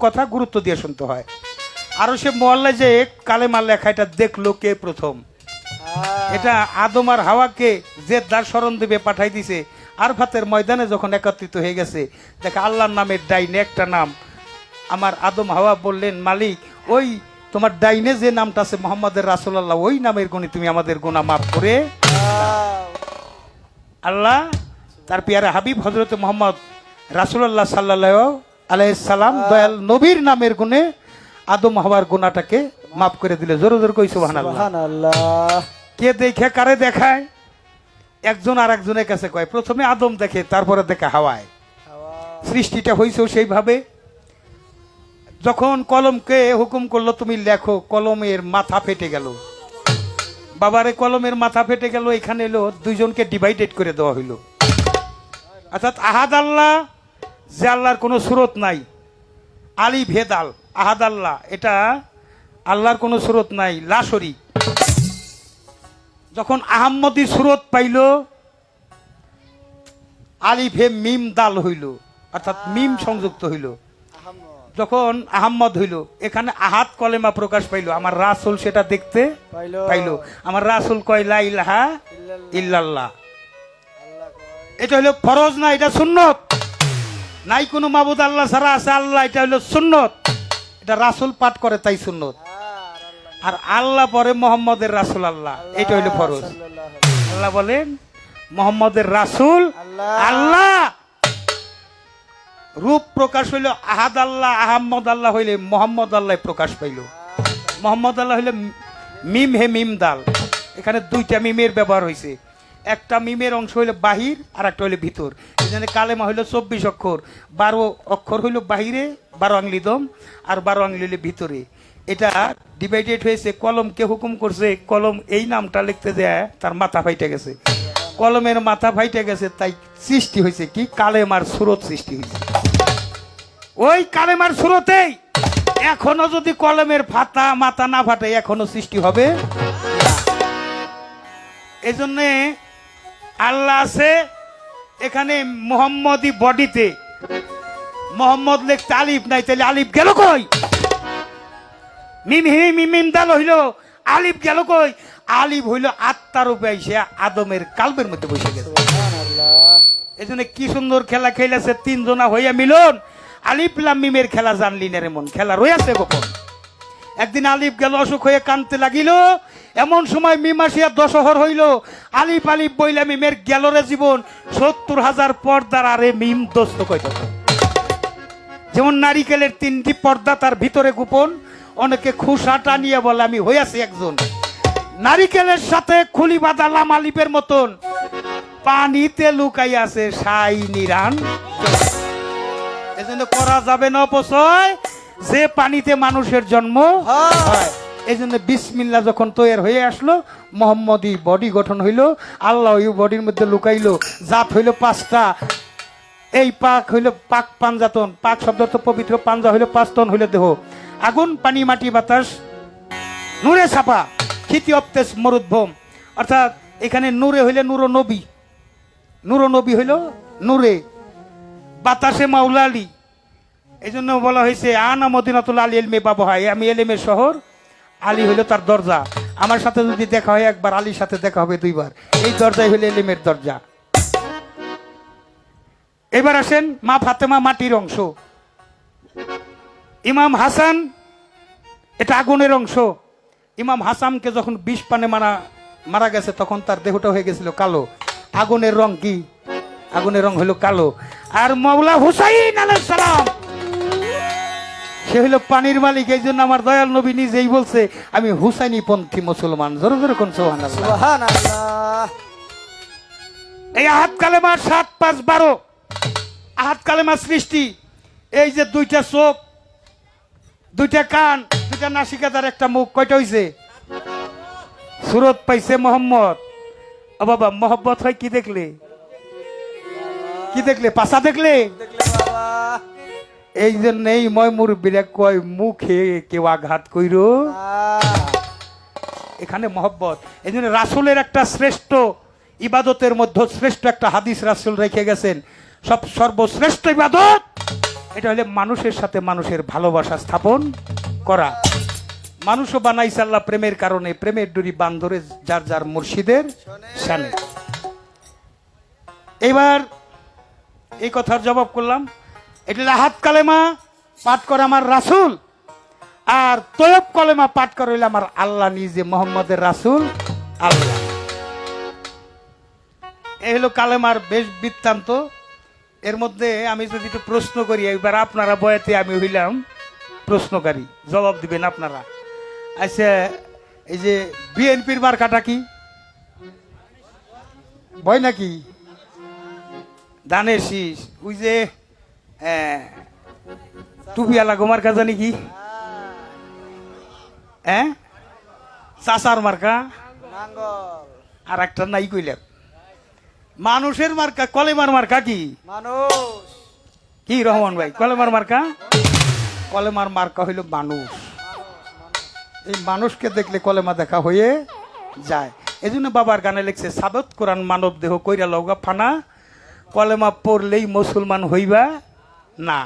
কথা গুরুত্ব দিয়ে শুনতে হয়। আরো সে মোয়াল্লায় যে কালেমা লেখা এটা দেখলো কে প্রথম, এটা আদম আর হাওয়াকে যে দার স্মরণ দেবে পাঠাই দিছে। আরফাতের ময়দানে যখন একত্রিত হয়ে গেছে, দেখা আল্লাহর নামের ডাইনে একটা নাম। আমার আদম হাওয়া বললেন, মালিক ওই তোমার ডাইনে যে নামটা আছে মোহাম্মদের রাসূলুল্লাহ, ওই নামের গুণে তুমি আমাদের গুনাহ মাফ করে আল্লাহ তার পিয়ারা হাবিব হযরত মুহাম্মদ রাসূলুল্লাহ সাল্লাল্লাহু আলাইহিস সালাম দয়াল নবীর নামের গুণে আদম হাওয়ার গুনাহটাকে মাফ করে দিলে। জোরে জোরে কই সুবহানাল্লাহ। সুবহানাল্লাহ। কে দেখে কারে দেখায়? একজন আর একজনের কাছে কয়। প্রথমে আদম দেখে, তারপরে দেখে হাওয়ায়। সৃষ্টিটা হয়েছেও সেইভাবে। যখন কলমকে হুকুম করলো তুমি লেখো, কলমের মাথা ফেটে গেল। বাবারে কলমের মাথা ফেটে গেল, এখানে এলো দুইজনকে ডিভাইডেড করে দেওয়া হইল। অর্থাৎ আহাদ আল্লাহ, যে আল্লাহর কোনো সুরত নাই, আলী ভেদাল আহাদ আল্লাহ, এটা আল্লাহর কোনো সুরত নাই, লা শরীক। যখন আহম্মদী সুরত পাইল, আলিফ হে মিম দাল হইল, অর্থাৎ মিম সংযুক্ত হইল। যখন আহম্মদ হইল, এখানে আহাদ কলেমা প্রকাশ পাইল। আমার রাসূল সেটা দেখতে পাইল। আমার রাসূল কয় লা ইলাহা ইল্লাল্লাহ। এটা হলো ফরজ না, এটা সুন্নত। নাই কোনো মাবুদ আল্লাহ ছাড়া আছে আল্লাহ, এটা হলো সুন্নত। এটা রাসূল পাঠ করে তাই সুন্নত। আর আল্লাহ পরে মোহাম্মদের রাসূল আল্লাহ, এটা হইলো ফরজ। আল্লাহ বলেন মোহাম্মদের রাসূল আল্লাহ। রূপ প্রকাশ হইল আহাদ আল্লাহ, আহম্মদ আল্লাহ হইলে মোহাম্মদ আল্লাহ প্রকাশ পাইল। মোহাম্মদ আল্লাহ হইলে মিম হে মিম দাল। এখানে দুইটা মিমের ব্যবহার হয়েছে। একটা মিমের অংশ হইল বাহির, আর একটা হইল ভিতর। এই জন্য কালেমা হইল 24 অক্ষর। 12 অক্ষর হইল বাহিরে, 12 আংলি দম, আর 12 আংলি হইল ভিতরে। এটা ডিভাইডেড হয়েছে। কলমকে হুকুম করছে, কলম এই নামটা লিখতে দেয়, তার মাথা ফাইটে গেছে। কলমের মাথা ফাইটে গেছে, তাই সৃষ্টি হয়েছে কি কালেমার সুরত সৃষ্টি হয়েছে। ওই কালেমার সুরতেই এখনো যদি কলমের ফাতা মাথা না ফাটে, এখনো সৃষ্টি হবে। এই জন্যে আল্লাহ আছে এখানে মোহাম্মদী বডিতে। মোহাম্মদ লিখতে আলিফ নাই, তাহলে আলিফ গেল কই? মিম হি মিম মিম দাল হইল, আলিফ গেল কই? আলিফ হইল আত্মার রূপে এসে আদমের কালবের মধ্যে বসে গেছে। এই জন্য কি সুন্দর খেলা খেলেছে তিনজনা হইয়া মিলন। আলিফ লাম মিমের খেলা জানলি না রে মন, খেলা রয়েছে গোপন। একদিন আলিফ গেল অসুখ হয়ে কানতে লাগিল, এমন সময় মিম আসিয়া দশহর হইল। আলিফ আলিফ বইলা মিমের গেল রে জীবন, 70,000 পর্দার আরে মিম দোস্ত কইত। যেমন নারিকেলের 3টি পর্দা, তার ভিতরে গোপন। অনেকে খুশা টানিয়ে বলে আমি হইয়াছি একজন। নারিকেলের সাথে খুলি বাঁধালাম আলিফের মতন, পানিতে লুকাই আছে সাই নিরান। এজন্য করা যাবে না অপচয়, যে পানিতে মানুষের জন্ম হয়। এই জন্য বিসমিল্লাহ যখন তৈরি হয়ে আসলো, মোহাম্মদী বডি গঠন হইল। আল্লাহ ওই বডির মধ্যে লুকাইলো। জাত হইল 5টা। এই পাক হইল পাক পাঞ্জাতন। পাক শব্দ তো পবিত্র, পাঞ্জা হইল 5 তন হইল দেহ। আগুন, পানি, মাটি, বাতাস, নূরে ছাপা, ক্ষিতি অপ্তেস মরুদ্ভম। অর্থাৎ এখানে নূরে হইলে নূর নবী, নূর নবী হইল নূরে। বাতাসে মাওলা আলী। এই জন্য বলা হয়েছে আনা মদিনাতুল আলী এলমে বাবহাই, আমি এলেমের শহর। আলী হইল তার দরজা। আমার সাথে যদি দেখা হয় একবার, আলীর সাথে দেখা হবে 2 বার। এই দরজাই হইল এলেমের দরজা। এবার আসেন মা ফাতেমা মাটির অংশ, ইমাম হাসান এটা আগুনের অংশ। ইমাম হাসানকে যখন 20 পানে মারা গেছে, তখন তার দেহটা হয়ে গেছিল কালো। আগুনের রং কি? আগুনের রং হইল কালো। আর মাওলা হুসাইন আলাইহিস সালাম সে হইল পানির মালিক। এই জন্য আমার দয়াল নবী নিজেই বলছে আমি হুসাইনি পন্থী মুসলমান। জোরে জোরে কোন সুবহানাল্লাহ। সুবহানাল্লাহ। এই আহাদ কালেমার 7, 5, 12 আহাদ কালেমার সৃষ্টি। এই যে 2টা চোখ, 2টা কান, 2টা নাসিকাদার, একটা মুখ, কয়টা হইছে? সুরত পাইছে মোহাম্মদ। ও বাবা, মোহাম্মত হয় কি দেখলে? কি দেখলে? পাছা দেখলে? এই জন্যই ময় মুরব্বীরা কয় মুখে কেউ আঘাত কইর। এখানে মহব্বত। এই জন্য রাসূলের একটা শ্রেষ্ঠ ইবাদতের মধ্যে শ্রেষ্ঠ একটা হাদিস রাসূল রেখে গেছেন। সর্বশ্রেষ্ঠ ইবাদত এটা হলে মানুষের সাথে মানুষের ভালোবাসা স্থাপন করা। মানুষও বানাইছে আল্লাহ প্রেমের কারণে, প্রেমের ডুরি বান্ধরে যার যার মুর্শিদের শানে। এবার এই কথার জবাব করলাম, এটা রাহাত কালেমা পাঠ করে আমার রাসূল, আর তৈয়ব কলেমা পাঠ করে হইলে আমার আল্লাহ নিজে, মোহাম্মদের রাসূল আল্লাহ। এই হলো কালেমার বেশ বৃত্তান্ত। এর মধ্যে আমি যদি একটু প্রশ্ন করি, এবার আপনারা বয়াতে আমি হইলাম প্রশ্নকারী, জবাব দিবেন আপনারা। আচ্ছা, এই যে বিএনপির মার্কাটা কি? ভয় নাকি? ধানের শীষ। ওই যে টুপিয়ালা গোমার্কা জানি কি? হ্যাঁ, চাচার মার্কা। আর একটা নাই কইলেন মানুষের মার্কা, কলেমার মার্কা কি? মানুষ। কি রহমান ভাই, কলেমার মার্কা? কলেমার মার্কা হইল মানুষ। এই মানুষকে দেখলে কলেমা দেখা হয়ে যায়। এই জন্য বাবার গানে লিখছে, সাবত কোরআন মানব দেহ কইরা লগা ফানা, কলেমা পড়লেই মুসলমান হইবা না।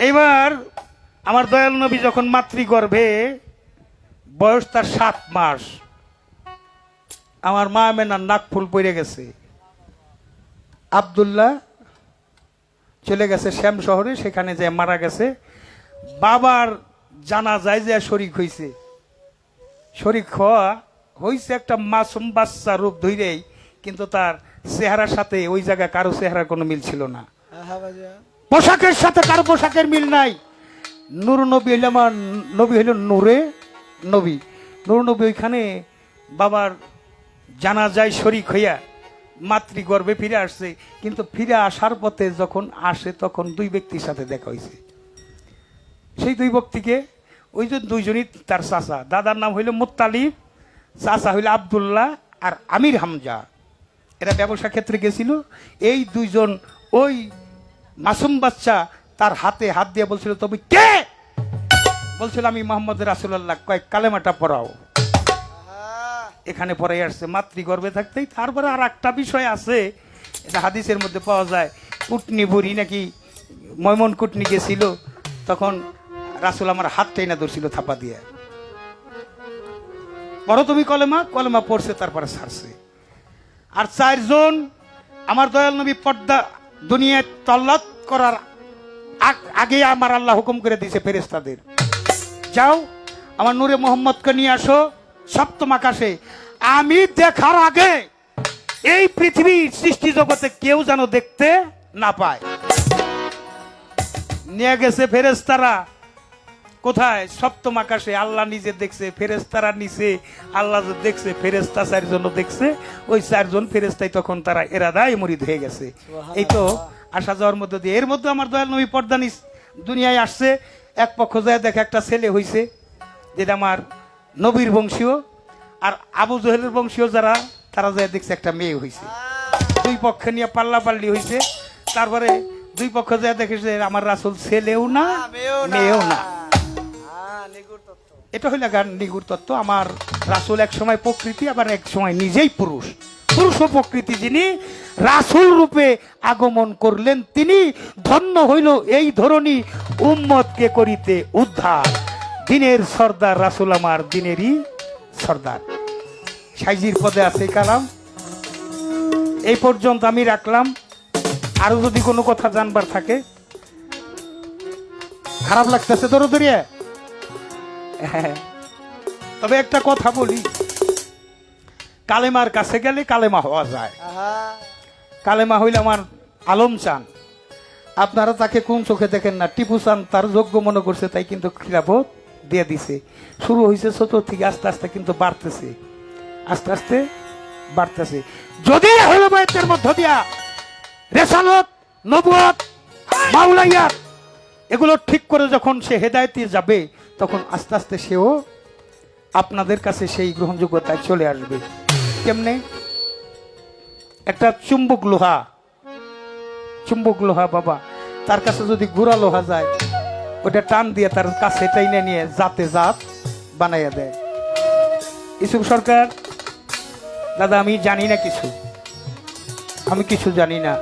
এইবার আমার দয়াল নবী যখন মাতৃগর্ভে, বয়স তার 7 মাস, আমার মা মেনার নাক ফুল পড়ে গেছে। আব্দুল্লাহ চলে গেছে শ্যাম শহরে, সেখানে যে মারা গেছে। বাবার জানা যায় যে শরিক হইছে, শরিক হওয়া হইছে একটা মাসুম বাচ্চা রূপ ধরেই, কিন্তু তার চেহারার সাথে ওই জায়গায় কারো চেহারার কোনো মিল ছিল না। পোশাকের সাথে কারো পোশাকের মিল নাই। নূর নবী হইল আমার নবী, হইল নূরে নবী। নূর নবী ওইখানে বাবার জানা যায় শরিক হইয়া মাতৃগর্ভে ফিরে আসছে। কিন্তু ফিরে আসার পথে যখন আসে, তখন 2 ব্যক্তির সাথে দেখা হয়েছে। সেই 2 ব্যক্তিকে, ওই যে 2জনই তার চাচা। দাদার নাম হইল মুত্তালিব, চাচা হইল আব্দুল্লাহ আর আমির হামজা। এরা ব্যবসা ক্ষেত্রে গেছিল। এই 2জন ওই মাসুম বাচ্চা তার হাতে হাত দিয়ে বলছিল, তুমি কে? বলছিল, আমি মোহাম্মদ রাসূলুল্লাহ। কয়েক কালেমাটা পড়াও। এখানে পড়াই আসছে মাতৃগর্ভে থাকতেই। তারপরে আর একটা বিষয় আছে, এটা হাদিসের মধ্যে পাওয়া যায়। কুটনি বুড়ি নাকি ময়মন কুটনি গেছিল, তখন রাসূল আমার হাত টেনে ধরছিল থাপা দিয়ে, পড়ো তুমি কলেমা। কলেমা পড়ছে, তারপরে ছাড়ছে। আর 4জন আমার দয়াল নবী পর্দা দুনিয়ায় তল্লাত করার আগে আমার আল্লাহ হুকুম করে দিয়েছে ফেরেশতাদের, যাও আমার নূরে মোহাম্মদকে নিয়ে আসো 7ম আকাশে। আমি দেখার আগে এই পৃথিবীর সৃষ্টি জগতে কেউ যেন দেখতে না পায়। নিয়ে গেছে ফেরেশতারা। কোথায়? 7ম আকাশে। আল্লাহ নিজে দেখছে, ফেরেশতারা নিচে। আল্লাহ যে দেখছে, ফেরেশতা 4জন দেখছে। ওই 4জন ফেরেশতাই তখন তারা এরাদায় মুরিদ হয়ে গেছে। এই তো আসা যাওয়ার মধ্যে দিয়ে। এর মধ্যে আমার দয়াল নবী পর্দা দুনিয়ায় আসছে। এক পক্ষ যায় দেখে একটা ছেলে হইছে, যেটা আমার নবীর বংশীয়। আর আবু জহেলের বংশীয় যারা, তারা যায় দেখছে একটা মেয়ে হইছে। 2 পক্ষে নিয়ে পাল্লাপাল্লি হইছে। তারপরে 2 পক্ষ যায় দেখেছে আমার রাসূল ছেলেও না মেয়েও না। এটা হইল গান নিগুর তত্ত্ব। আমার রাসূল এক সময় প্রকৃতি, আবার এক সময় নিজেই পুরুষ। পুরুষ ও প্রকৃতি যিনি রাসূল রূপে আগমন করলেন, তিনি ধন্য হইল এই ধরনী উম্মতকে করিতে উদ্ধার। দিনের সর্দার রাসূল আমার, দিনেরই সর্দার। সাইজির পদে আছে কালাম। এই পর্যন্ত আমি রাখলাম। আরো যদি কোনো কথা জানবার থাকে। খারাপ লাগতেছে দরদরিয়া? হ্যাঁ, তবে একটা কথা বলি, কালেমার কাছে গেলে কালেমা হওয়া যায়। কালেমা হইলে আমার আলম চান, আপনারা তাকে কোন চোখে দেখেন না। টিপু চান তার যোগ্য মনে করছে, তাই কিন্তু খিলাফত দিয়ে দিছে। শুরু হয়েছে ছোট থেকে, আস্তে আস্তে কিন্তু বাড়তেছে, আস্তে আস্তে বাড়তেছে। যদি হইল বয়সের মধ্য দিয়া রেসালত, নবুয়ত, মাওলাইয়াত এগুলো ঠিক করে যখন সে হেদায়েতে যাবে, তখন আস্তে আস্তে সেও আপনাদের কাছে সেই গ্রহণযোগ্যতায় চলে আসবে। কেমনে? একটা চুম্বক লোহা বাবা, তার কাছে যদি গুড়া লোহা যায়, ওটা টান দিয়ে তার কাছে টাইনে নিয়ে জাতে জাত বানাইয়া দেয়। ইসুফ সরকার, দাদা আমি জানি না কিছু, আমি কিছু জানি না।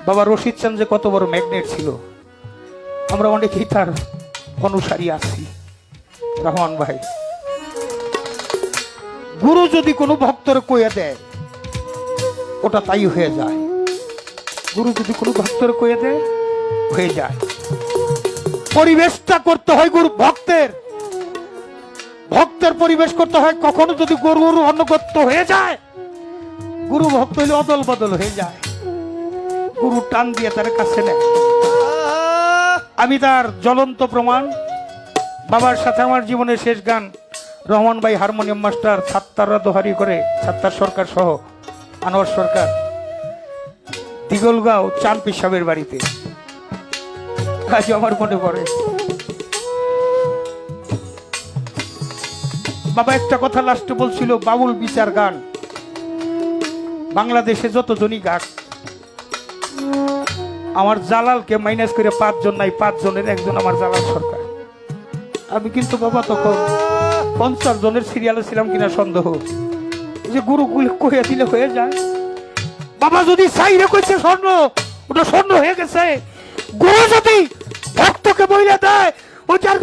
বাবা রশিদ চান যে কত বড় ম্যাগনেট ছিল, আমরা অনেকেই তার অনুসারী আছি। রহমান ভাই, গুরু যদি কোনো ভক্তর কইয়া দেয় ওটা তাই হয়ে যায়। গুরু যদি কোনো ভক্তর কইয়া দেয় হয়ে যায়। পরিবেশটা করতে হয় গুরু ভক্তের, ভক্তের পরিবেশ করতে হয়। কখনো যদি গুরুর অনুগত্য হয়ে যায়, গুরু ভক্ত হইলে অদল বদল হয়ে যায়, গুরু টান দিয়ে তার কাছে নেয়। আমি তার জ্বলন্ত প্রমাণ। বাবার সাথে আমার জীবনের শেষ গান রহমান ভাই হারমোনিয়াম মাস্টার, ছাত্তাররা দোহারি করে, ছাত্তার সরকার সহ আনোয়ার সরকার, দিগলগাঁও চাঁদপি সাহেবের বাড়িতে। আজ আমার মনে পড়ে বাবা একটা কথা লাস্টে বলছিল, বাউল বিচার গান বাংলাদেশে যতজনই গাক, আমার জালালকে মাইনাস করে 5 জন নাই, 5 জনের একজন আমার জালাল সরকার। আমি কিন্তু বাবা তখন 50 জনের সিরিয়ালে ছিলাম কিনা সন্দেহ, যে গুরুগুলো কয়ে দিলে হয়ে যায়। বাবা যদি সাইরে কইছে স্বর্ণ, ওটা স্বর্ণ হয়ে গেছে। গুরু যদি ভক্তকে বইলে দেয়, ওটার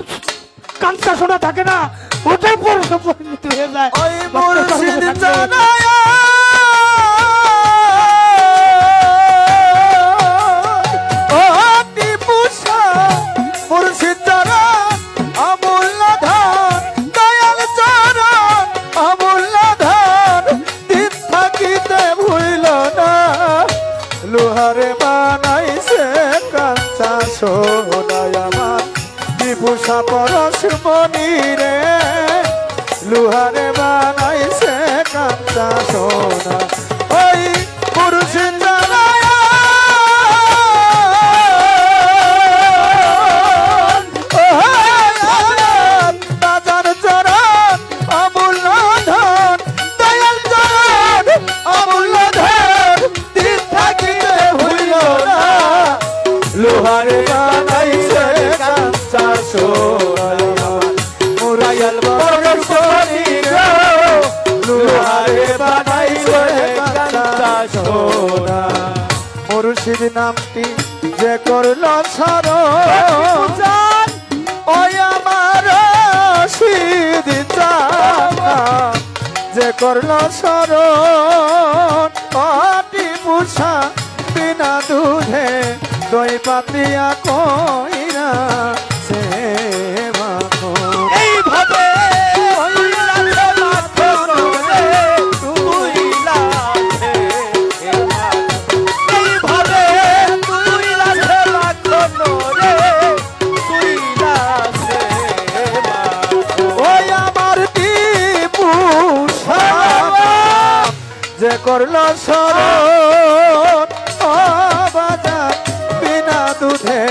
কাঞ্চা সোনা থাকে না, ওটাই পরিণত হয়ে যায়। ওই মুর্শিদ জানায় ও টিপু শাহ, মুর্শিদ চরণ অমূল্য ধন, দয়াল চরণ অমূল্য ধন, দিন থাকিতে ভুইল না, লোহারে বানাইছে কাঞ্চা সোনায় আমার টিপু শাহ পরশমণি রে, লোহারে বানাইছে কাঞ্চা সোনা। ওই মুর্শিদ জানায় বাজার চরণ অমূল্য ধন, দয়াল চরণ অমূল্য ধন, দিন থাকিতে হইল না, লোহারে বানাইছে কাঞ্চা সোনা, মুরাইয়াল পরশমণি রে, লোহারে বানাইছে কাঞ্চা সোনা। মুর্শিদ নামটি যে করল স্মরণ, ওই আমার রশিদ চান যে করল স্মরণ, টিপু শাহ বিনা দুধে দই পাতিয়া কইরা সে মাখন। এইভাবে যে করল স্মরণ, বাজার বিনা দুধে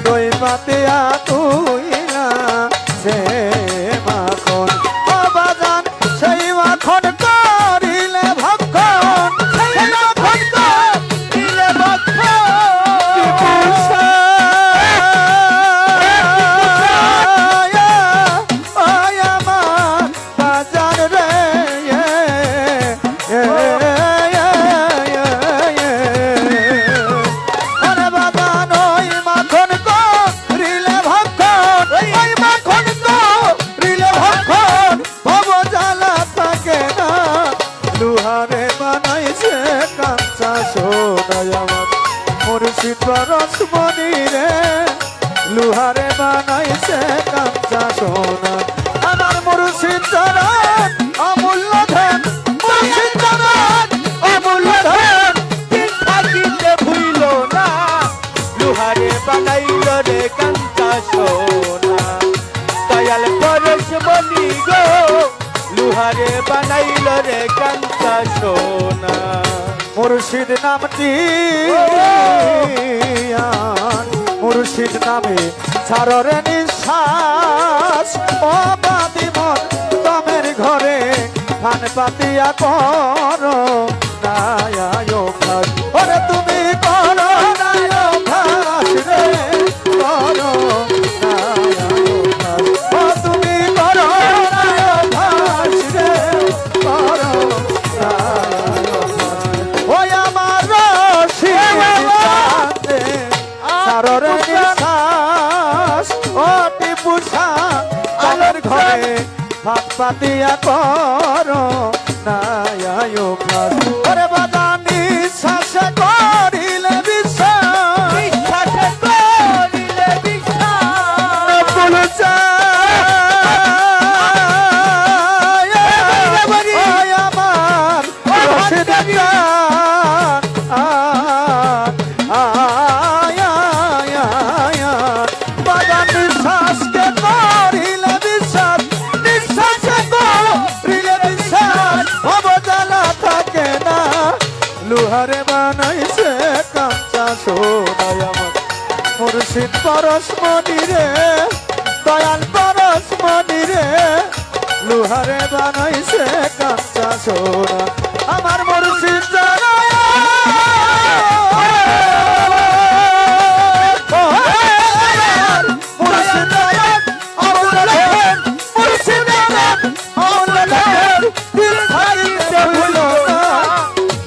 দই পাতিয়া তুইলা সে মাখন, বাজান সেই মাখন করিলে ভক্ষণ, সেই মাখন করিলে ভক্ষণ, আমার বাজার রে মুর্শিদ পরশমণি রে, লোহারে বানাইছে কাঞ্চা সোনা, আমার মুর্শিদ চরণ অমূল্য ধন, মুর্শিদ চরণ অমূল্য ধন, দিন থাকিতে ভুইল না, লোহারে বানাইল রে কাঞ্চা সোনা, দয়াল পরশমণি গো, লোহারে বানাইল রে কাঞ্চা সোনা। মুর্শিদ নামটি মুর্শিদ নামে ছাড়রে নিঃশ্বাস, অবাদি মন তমের ঘরে খান পাতিয়া করো নায়াস, ওরে তুমি করো নায়াস রে, করো নায়াস, ও তুমি করো নায়াস রে, করো নায়াস, ওই আমার রশিদ হাত পাতিয়া করো না অভ্যাস ওরে বাজান নিঃশ্বাস করিলে বিশ্বাস বিশ্বাসে করিলে বিশ্বাস নকুল চায় ওই আমার রশিদ চান বাজান নিঃশ্বাসকে করিলে বিশ্বাস নিঃশ্বাসে করিলে বিশ্বাস অবদানা থাকে না লোহারে বানাইছে কাঁচা সোনায় আমার মুর্শিদ পরশমণি রে দয়াল পরশমণি রে লোহারে বানাইছে কাঁচা সোনা আমার মুর্শিদ জানায় মুর্শিদ দয়াল আউলাদ মুর্শিদ দয়াল আউলাদ দিল খাইতে ভুলো না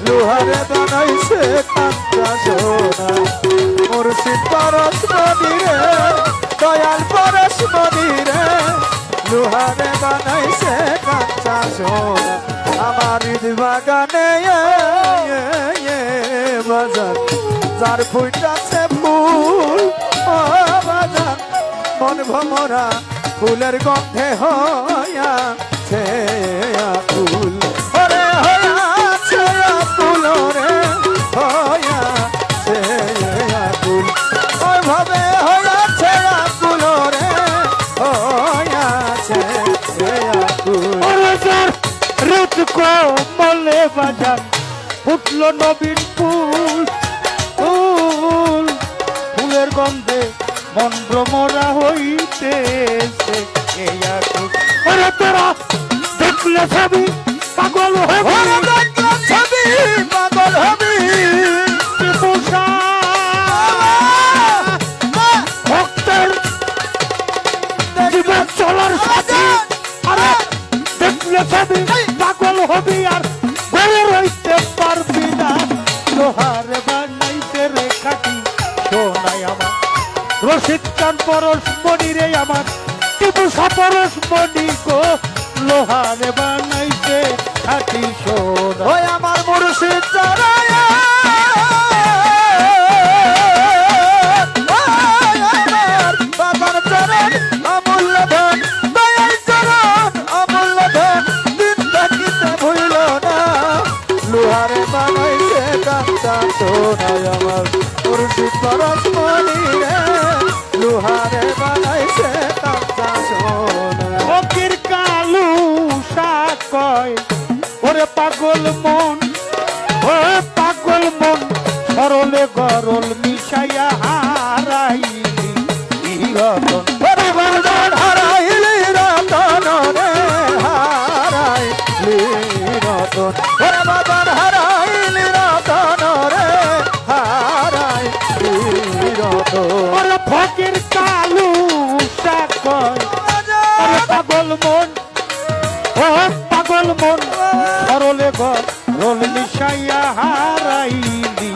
লোহারে বানাইছে কাঁচা সোনা মুর্শিদ পরশমণি রে দয়াল পরশমণি রে লোহারে বানাইছে কাঁচা সোনা আমার ঈদ বাগানে বাজার যার ফুটাছে ফুল ও বাজার মন ভমরা ফুলের গন্ধে হয়া সে ফুল ওরে হয়াছে ফুল রে হয়া সে ফুল ওইভাবে হয়াছে ফুল রে হয়াছে ফুল রুত কমলে বাজান ফুটলো নবীন ফুল ফুল ফুলের গন্ধে মন ভ্রমরা হইতেছে এই আকুল ওরে তোরা দেখলে ছবি পাগল হবে ওরে দেখলে ছবি পাগল হবি পোষা ভক্তের জীবন চলার সাথে আরে দেখলে ছবি পাগল হবি আর ঘরে রইতে পারবি না লোহার বানাইতে রে খাটি সোনাই আমার রশিদ খান পরশমণি রে আমার টিপু পরশমণি গো লোহার বানাইতে খাটি সোনা ওই আমার মুর্শিদ জানায় আমার বাবার চরণ অমূল্য ধন দয়াল চরণ অমূল্য ধন দিন থাকিতে ভুইল না লোহারে বানাইছে কাঁচা সোনায় আমার মুর্শিদ পরশমণি রে লোহারে বানাইছে কাঁচা সোনা ফকির কালু কয় ওরে পাগল মন ও পাগল মন সরলে গরল মিশাইয়া হারাইলি রতন ওরে বাজার হারাইলি রতন রে হারাইলি রতন ওরে বাজার হারাইলি রতন রে হারাইলি রতন ওরে ফকির কালু কয় ওরে পাগল মন ও পাগল মন সরলে গরল মিশাইয়া হারাইলি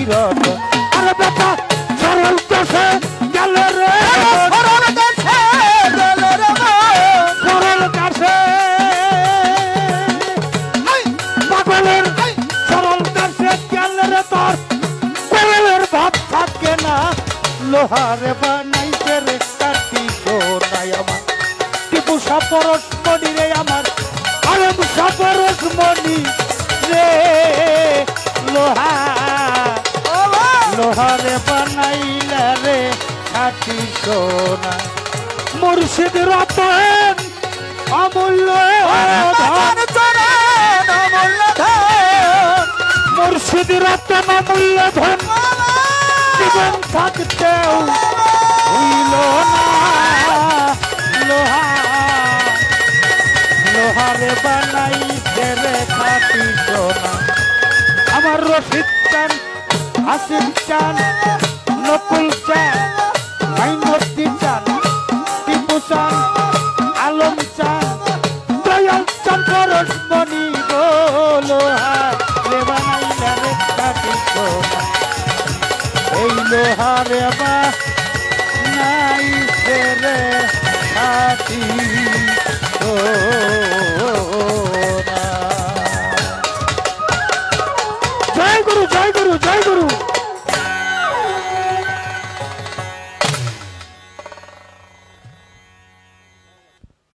রতন আরে বেটা সরল দেশে গেল রে সরল দেশে গেল রে সরল কাছে পাগলের সরল কাছে গেল রে তোর পাগলের ভাব থাকে না লোহারে বানাইতে রে কাটি সোনাই আমার টিপু পরশমণি রে আমার আলম পরশমণি রে লোহা লোহারে বানাইলে রে খাটি সোনা মুর্শিদ রতন অমূল্য ধন চরণ অমূল্য ধন মুর্শিদ রতন অমূল্য ধন জীবন থাকতেও হইল না লোহা লোহারে বানাইতে রে খাটি সোনা আমার রশিদ চান আসিফ চান নকুল চান মাইনুদ্দিন চান টিপু চান আলম চান দয়াল চান পরশমণি গো লোহারে বানাইলে রে খাটি সোনা এই লোহারে বানাইতে রে খাটি সোনা জয় গুরু জয় গুরু জয় গুরু